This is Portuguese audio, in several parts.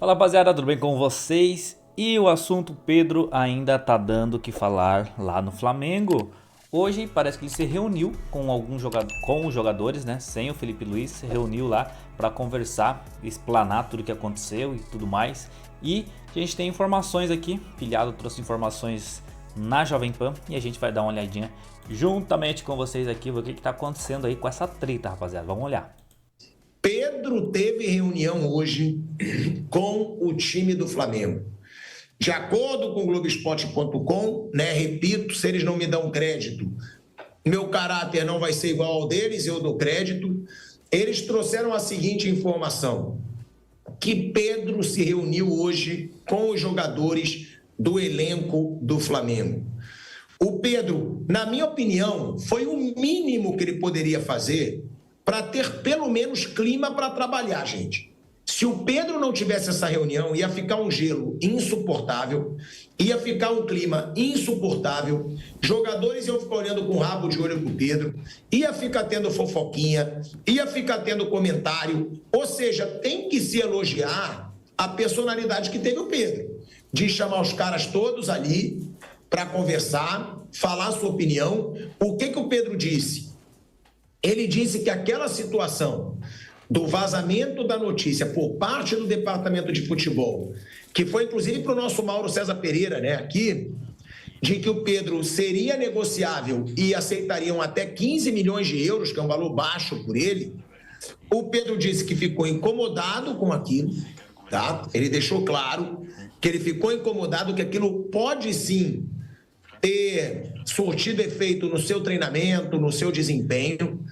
Fala rapaziada, tudo bem com vocês? E o assunto Pedro ainda tá dando o que falar lá no Flamengo. Hoje parece que ele se reuniu com com os jogadores, né? Sem o Felipe Luiz, se reuniu lá para conversar, explanar tudo o que aconteceu e tudo mais. E a gente tem informações aqui, Pilhado trouxe informações na Jovem Pan e a gente vai dar uma olhadinha juntamente com vocês aqui, ver o que tá acontecendo aí com essa treta, rapaziada. Vamos olhar. Pedro teve reunião hoje com o time do Flamengo. De acordo com o Globoesporte.com, né, repito, se eles não me dão crédito, meu caráter não vai ser igual ao deles, eu dou crédito. Eles trouxeram a seguinte informação, que Pedro se reuniu hoje com os jogadores do elenco do Flamengo. O Pedro, na minha opinião, foi o mínimo que ele poderia fazer para ter pelo menos clima para trabalhar, gente. Se o Pedro não tivesse essa reunião, ia ficar um gelo insuportável, ia ficar um clima insuportável, jogadores iam ficar olhando com o rabo de olho pro Pedro, ia ficar tendo fofoquinha, ia ficar tendo comentário, ou seja, tem que se elogiar a personalidade que teve o Pedro, de chamar os caras todos ali para conversar, falar a sua opinião. O que o Pedro disse? Ele disse que aquela situação do vazamento da notícia por parte do departamento de futebol, que foi inclusive para o nosso Mauro César Pereira, né, aqui, de que o Pedro seria negociável e aceitariam até 15 milhões de euros, que é um valor baixo por ele. O Pedro disse que ficou incomodado com aquilo, tá? Ele deixou claro que ele ficou incomodado, que aquilo pode sim ter surtido efeito no seu treinamento, no seu desempenho.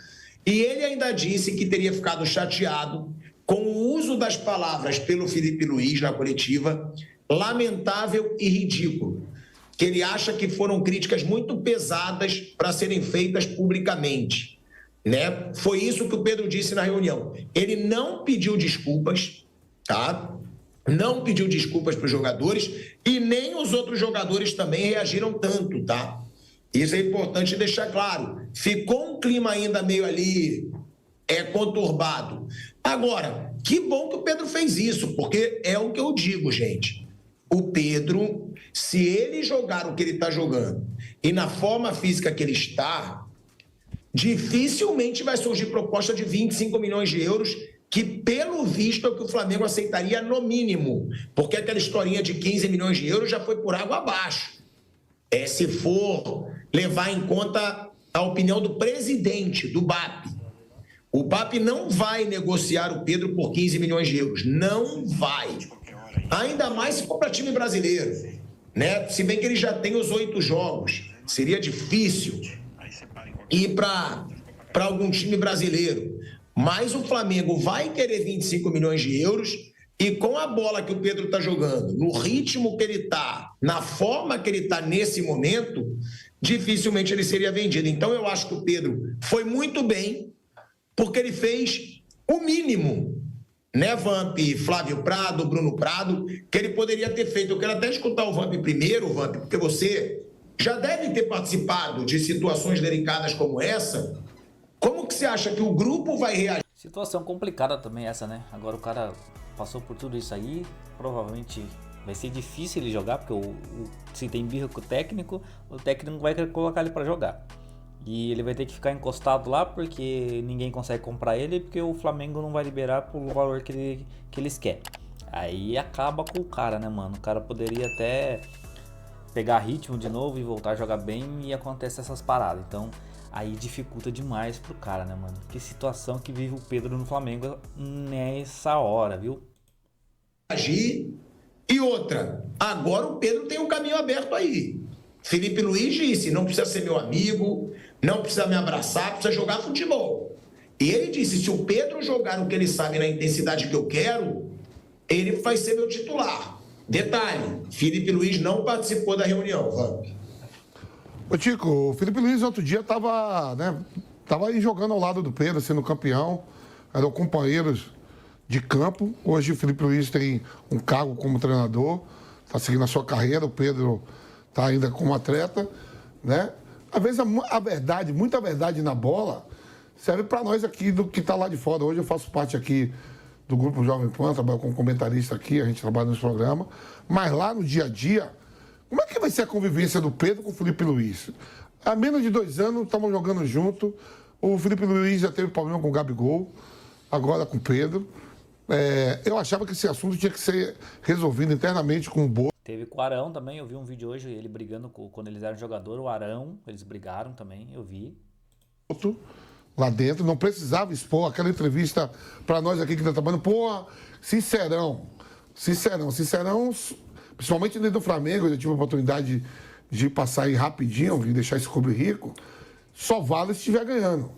E ele ainda disse que teria ficado chateado com o uso das palavras pelo Felipe Luiz na coletiva, lamentável e ridículo, que ele acha que foram críticas muito pesadas para serem feitas publicamente, né? Foi isso que o Pedro disse na reunião. Ele não pediu desculpas, tá? Não pediu desculpas para os jogadores e nem os outros jogadores também reagiram tanto, tá? Isso é importante deixar claro. Ficou um clima ainda meio ali conturbado. Agora, que bom que o Pedro fez isso, porque é o que eu digo, gente. O Pedro, se ele jogar o que ele está jogando e na forma física que ele está, dificilmente vai surgir proposta de 25 milhões de euros, que pelo visto é o que o Flamengo aceitaria no mínimo, porque aquela historinha de 15 milhões de euros já foi por água abaixo. Se for levar em conta a opinião do presidente do BAP. O BAP não vai negociar o Pedro por 15 milhões de euros. Não vai. Ainda mais se for para time brasileiro, né? Se bem que ele já tem os 8 jogos. Seria difícil ir para algum time brasileiro. Mas o Flamengo vai querer 25 milhões de euros e com a bola que o Pedro está jogando, no ritmo que ele está, na forma que ele está nesse momento, dificilmente ele seria vendido. Então eu acho que o Pedro foi muito bem, porque ele fez o mínimo, né, Vamp, Flávio Prado, Bruno Prado, que ele poderia ter feito. Eu quero até escutar o Vamp primeiro, Vamp, porque você já deve ter participado de situações delicadas como essa. Como que você acha que o grupo vai reagir? Situação complicada também essa, né? Agora o cara passou por tudo isso aí, provavelmente vai ser difícil ele jogar, porque se tem birra com o técnico vai querer colocar ele para jogar. E ele vai ter que ficar encostado lá porque ninguém consegue comprar ele, porque o Flamengo não vai liberar pelo valor que eles querem. Aí acaba com o cara, né, mano? O cara poderia até pegar ritmo de novo e voltar a jogar bem e acontece essas paradas. Então aí dificulta demais pro cara, né, mano? Que situação que vive o Pedro no Flamengo nessa hora, viu? Agir. E outra, agora o Pedro tem um caminho aberto aí. Felipe Luiz disse, não precisa ser meu amigo, não precisa me abraçar, precisa jogar futebol. E ele disse, se o Pedro jogar o que ele sabe na intensidade que eu quero, ele vai ser meu titular. Detalhe, Felipe Luiz não participou da reunião, Vamp. Ô Tico, o Felipe Luiz outro dia estava, né, tava aí jogando ao lado do Pedro, sendo campeão, eram companheiros de campo. Hoje o Felipe Luiz tem um cargo como treinador, está seguindo a sua carreira, o Pedro está ainda como atleta, né? Às vezes a verdade, muita verdade na bola, serve para nós aqui do que está lá de fora. Hoje eu faço parte aqui do Grupo Jovem Pan, trabalho como comentarista aqui, a gente trabalha nesse programa. Mas lá no dia a dia, como é que vai ser a convivência do Pedro com o Felipe Luiz? Há menos de 2 anos, estamos jogando junto. O Felipe Luiz já teve problema com o Gabigol, agora com o Pedro. Eu achava que esse assunto tinha que ser resolvido internamente com o Bozo. Teve com o Arão também, eu vi um vídeo hoje, ele brigando quando eles eram jogador, o Arão, eles brigaram também, eu vi. Lá dentro, não precisava expor aquela entrevista para nós aqui que está trabalhando. Pô, sincerão, principalmente dentro do Flamengo, eu já tive a oportunidade de passar aí rapidinho e deixar esse clube rico. Só vale se estiver ganhando.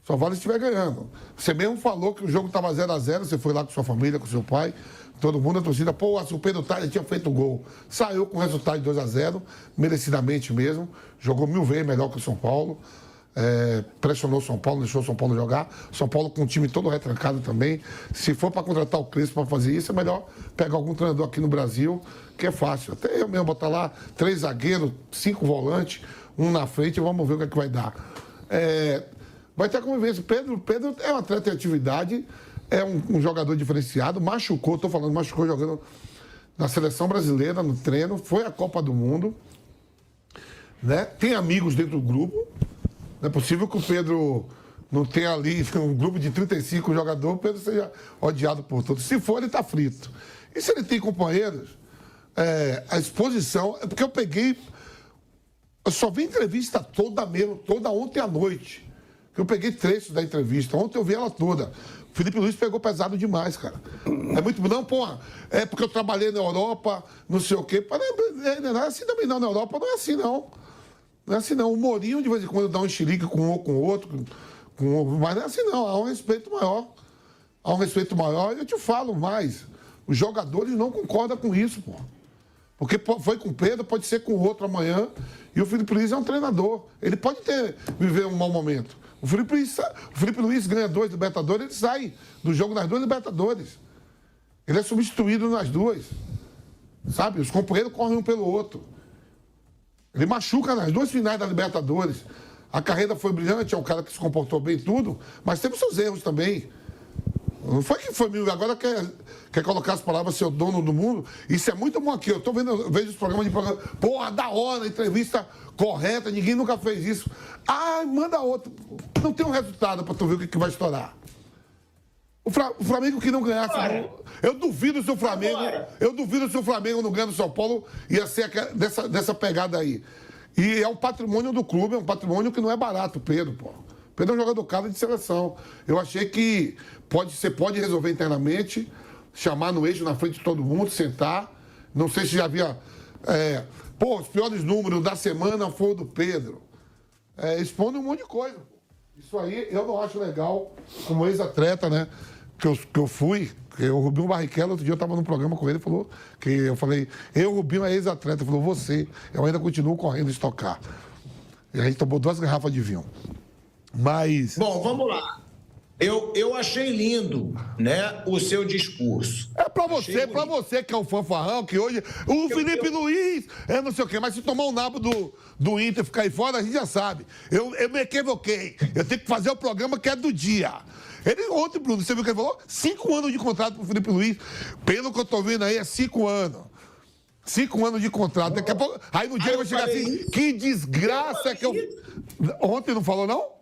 Só vale se estiver ganhando. Você mesmo falou que o jogo estava 0-0, você foi lá com sua família, com seu pai, todo mundo, a torcida, pô, o Pedro Talha tinha feito gol. Saiu com o resultado de 2-0, merecidamente mesmo, jogou 1000 vezes melhor que o São Paulo. Pressionou o São Paulo, deixou o São Paulo jogar. São Paulo com o time todo retrancado também. Se for para contratar o Crespo para fazer isso, é melhor pegar algum treinador aqui no Brasil, que é fácil. Até eu mesmo botar lá 3 zagueiros, 5 volantes, um na frente, e vamos ver o que é que vai dar. Vai ter a convivência. Pedro é um atleta em atividade, é um jogador diferenciado, machucou jogando na seleção brasileira, no treino, foi à Copa do Mundo, né? Tem amigos dentro do grupo. Não é possível que o Pedro não tenha ali um grupo de 35 jogadores, o Pedro seja odiado por todos. Se for, ele está frito. E se ele tem companheiros, a exposição... É porque eu só vi entrevista toda ontem à noite. Eu peguei trechos da entrevista. Ontem eu vi ela toda. O Felipe Luiz pegou pesado demais, cara. É muito... Não, porra, é porque eu trabalhei na Europa, não sei o quê. Não é assim também não. Na Europa não é assim, não. Não é assim, não. O Mourinho, de vez em quando, dá um xerique com um ou com outro, mas não é assim, não. Há um respeito maior. Há um respeito maior. E eu te falo mais. Os jogadores não concordam com isso, pô. Porque foi com o Pedro, pode ser com o outro amanhã. E o Felipe Luiz é um treinador. Ele pode viver um mau momento. O Felipe Luiz ganha 2 Libertadores, ele sai do jogo nas 2 Libertadores. Ele é substituído nas 2. Sabe? Os companheiros correm um pelo outro. Ele machuca nas 2 finais da Libertadores. A carreira foi brilhante, é um cara que se comportou bem tudo, mas teve seus erros também. Não foi que foi mil, agora quer colocar as palavras ser o dono do mundo. Isso é muito bom aqui. Eu vejo os programas de programa. Porra, da hora, entrevista correta, ninguém nunca fez isso. Ah, manda outro. Não tem um resultado para tu ver o que vai estourar. O Flamengo que não ganhasse. Eu duvido se o Flamengo não ganha do São Paulo, ia ser dessa pegada aí. E é um patrimônio do clube, é um patrimônio que não é barato, Pedro, pô. Pedro é um jogador caro de seleção. Eu achei que você pode resolver internamente, chamar no eixo na frente de todo mundo, sentar. Não sei se já havia. Os piores números da semana foi o do Pedro. Expondo um monte de coisa. Isso aí eu não acho legal, como ex-atleta, né? Que eu fui, o Rubinho Barrichello, outro dia eu estava num programa com ele, falou que eu falei, o Rubinho é ex-atleta, ele falou, eu ainda continuo correndo estocar. E a gente tomou 2 garrafas de vinho. Mas... Bom, vamos lá. Eu achei lindo, né, o seu discurso. Pra você que é o fanfarrão, que hoje o Felipe Luiz não sei o quê, mas se tomar o nabo do Inter e ficar aí fora, a gente já sabe. Eu me equivoquei. Eu tenho que fazer o programa que é do dia. Ontem, Bruno, você viu o que ele falou? 5 anos de contrato pro Felipe Luiz. Pelo que eu tô vendo aí, é 5 anos. 5 anos de contrato. Daqui a pouco, aí no dia ele vai chegar assim, que desgraça que eu... Ontem não falou, não?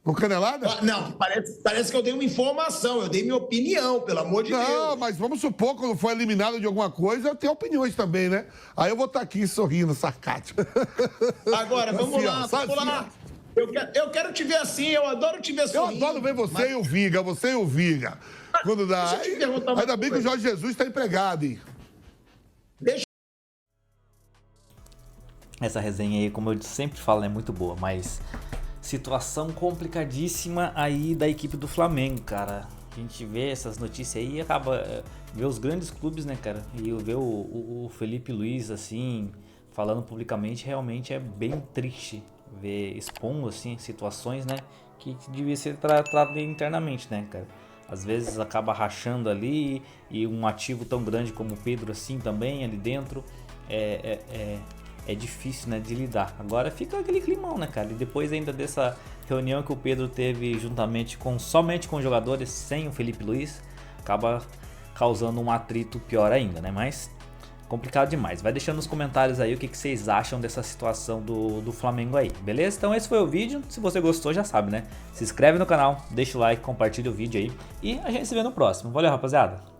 No Canelada? Não, parece que eu dei uma informação, eu dei minha opinião, pelo amor de Deus. Não, mas vamos supor, quando for eliminado de alguma coisa, eu tenho opiniões também, né? Aí eu vou estar aqui sorrindo, sarcástico. Agora, vamos lá. Eu quero te ver assim, eu adoro te ver sorrindo. Eu adoro ver você e o Viga. Quando dá. Ainda bem que o Jorge Jesus está empregado, hein? Essa resenha aí, como eu sempre falo, é muito boa, mas... Situação complicadíssima aí da equipe do Flamengo, cara. A gente vê essas notícias aí e acaba... Ver os grandes clubes, né, cara? E ver o Felipe Luiz, assim, falando publicamente, realmente é bem triste. Ver, expondo, assim, situações, né? Que devia ser tratado internamente, né, cara? Às vezes acaba rachando ali e um ativo tão grande como o Pedro, assim, também, ali dentro, é difícil, né, de lidar. Agora fica aquele climão, né, cara? E depois ainda dessa reunião que o Pedro teve somente com os jogadores, sem o Felipe Luiz, acaba causando um atrito pior ainda, né? Mas complicado demais. Vai deixando nos comentários aí o que vocês acham dessa situação do Flamengo aí, beleza? Então esse foi o vídeo. Se você gostou, já sabe, né? Se inscreve no canal, deixa o like, compartilha o vídeo aí e a gente se vê no próximo. Valeu, rapaziada!